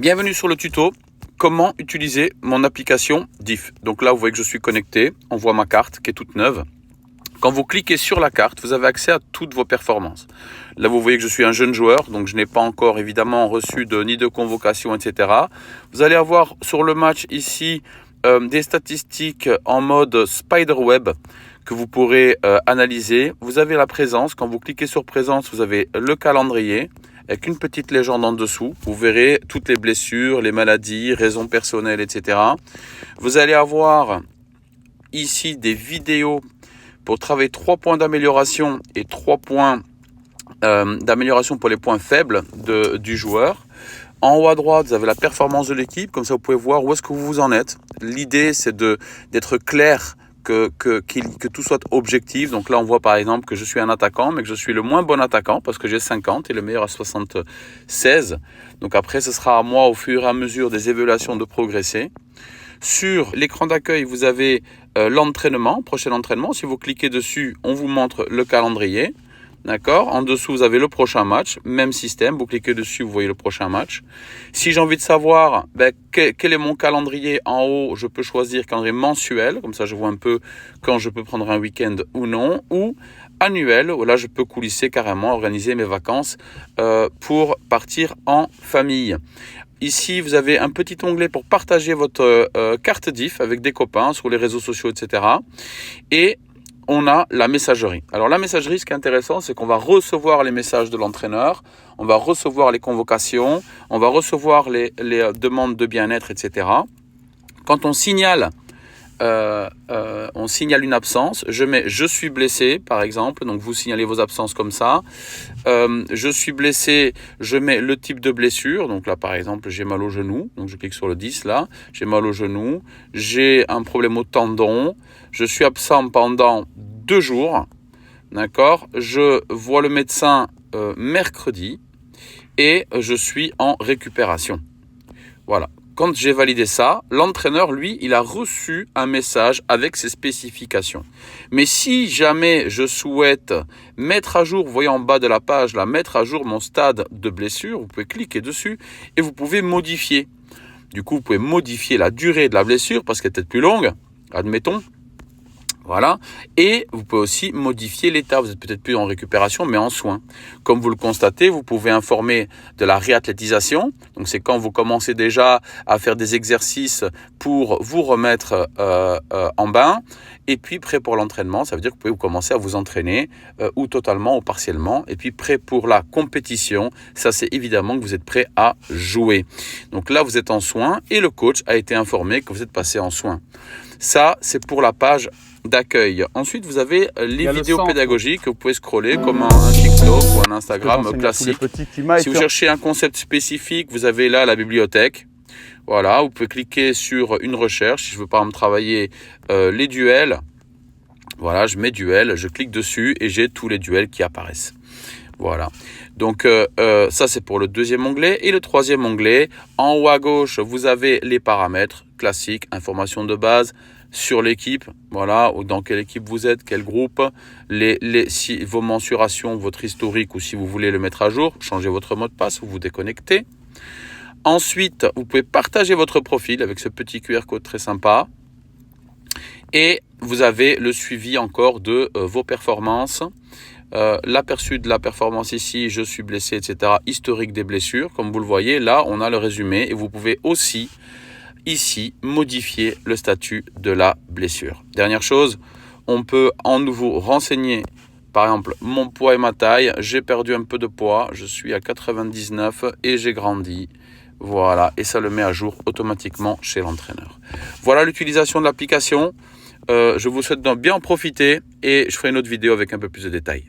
Bienvenue sur le tuto comment utiliser mon application Diff. Donc là vous voyez que je suis connecté, on voit ma carte qui est toute neuve. Quand vous cliquez sur la carte, vous avez accès à toutes vos performances. Là vous voyez que je suis un jeune joueur, donc je n'ai pas encore évidemment reçu ni de convocation, etc. Vous allez avoir sur le match ici des statistiques en mode Spiderweb que vous pourrez analyser. Vous avez la présence, quand vous cliquez sur présence, vous avez le calendrier avec une petite légende en dessous. Vous verrez toutes les blessures, les maladies, raisons personnelles, etc. Vous allez avoir ici des vidéos pour travailler 3 points d'amélioration et 3 points d'amélioration pour les points faibles du joueur. En haut à droite, vous avez la performance de l'équipe, comme ça vous pouvez voir où est-ce que vous en êtes. L'idée, c'est d'être clair, que tout soit objectif. Donc là, on voit par exemple que je suis un attaquant, mais que je suis le moins bon attaquant parce que j'ai 50 et le meilleur à 76. Donc après, ce sera à moi au fur et à mesure des évaluations de progresser. Sur l'écran d'accueil, vous avez l'entraînement, prochain entraînement. Si vous cliquez dessus, on vous montre le calendrier. D'accord. En dessous, vous avez le prochain match. Même système. Vous cliquez dessus, vous voyez le prochain match. Si j'ai envie de savoir quel est mon calendrier, en haut, je peux choisir calendrier mensuel. Comme ça, je vois un peu quand je peux prendre un week-end ou non. Ou annuel, où là, je peux coulisser carrément, organiser mes vacances pour partir en famille. Ici, vous avez un petit onglet pour partager votre carte Diff avec des copains sur les réseaux sociaux, etc. Et on a la messagerie. Alors la messagerie, ce qui est intéressant, c'est qu'on va recevoir les messages de l'entraîneur, on va recevoir les convocations, on va recevoir les demandes de bien-être, etc. Quand on signale une absence, je mets « je suis blessé » par exemple, donc vous signalez vos absences comme ça. Je suis blessé, je mets le type de blessure, donc là par exemple j'ai mal au genou, donc je clique sur le 10 là, j'ai mal au genou, j'ai un problème au tendon, je suis absent pendant 2 jours, d'accord, je vois le médecin mercredi et je suis en récupération. Voilà. Quand j'ai validé ça, l'entraîneur, lui, il a reçu un message avec ses spécifications. Mais si jamais je souhaite mettre à jour, vous voyez en bas de la page, là, mettre à jour mon stade de blessure, vous pouvez cliquer dessus et vous pouvez modifier. Du coup, vous pouvez modifier la durée de la blessure parce qu'elle est peut-être plus longue, admettons. Voilà. Et vous pouvez aussi modifier l'état. Vous êtes peut-être plus en récupération, mais en soins. Comme vous le constatez, vous pouvez informer de la réathlétisation. Donc, c'est quand vous commencez déjà à faire des exercices pour vous remettre en bain. Et puis, prêt pour l'entraînement, ça veut dire que vous pouvez commencer à vous entraîner ou totalement ou partiellement. Et puis, prêt pour la compétition, ça, c'est évidemment que vous êtes prêt à jouer. Donc là, vous êtes en soins et le coach a été informé que vous êtes passé en soins. Ça, c'est pour la page d'accueil. Ensuite, vous avez les vidéos pédagogiques que vous pouvez scroller comme un TikTok ou un Instagram classique. Si vous cherchez un concept spécifique, vous avez là la bibliothèque. Voilà, vous pouvez cliquer sur une recherche. Si je veux par exemple travailler les duels, voilà, je mets duels, je clique dessus et j'ai tous les duels qui apparaissent. Voilà, donc ça c'est pour le deuxième onglet. Et le troisième onglet, en haut à gauche, vous avez les paramètres classiques, informations de base sur l'équipe, voilà, ou dans quelle équipe vous êtes, quel groupe, si vos mensurations, votre historique ou si vous voulez le mettre à jour, changez votre mot de passe ou vous déconnectez. Ensuite, vous pouvez partager votre profil avec ce petit QR code très sympa. Et vous avez le suivi encore de vos performances. L'aperçu de la performance ici, je suis blessé, etc. Historique des blessures. Comme vous le voyez, là, on a le résumé. Et vous pouvez aussi, ici, modifier le statut de la blessure. Dernière chose, on peut en nouveau renseigner, par exemple, mon poids et ma taille. J'ai perdu un peu de poids, je suis à 99 et j'ai grandi. Voilà, et ça le met à jour automatiquement chez l'entraîneur. Voilà l'utilisation de l'application. Je vous souhaite d'en bien en profiter et je ferai une autre vidéo avec un peu plus de détails.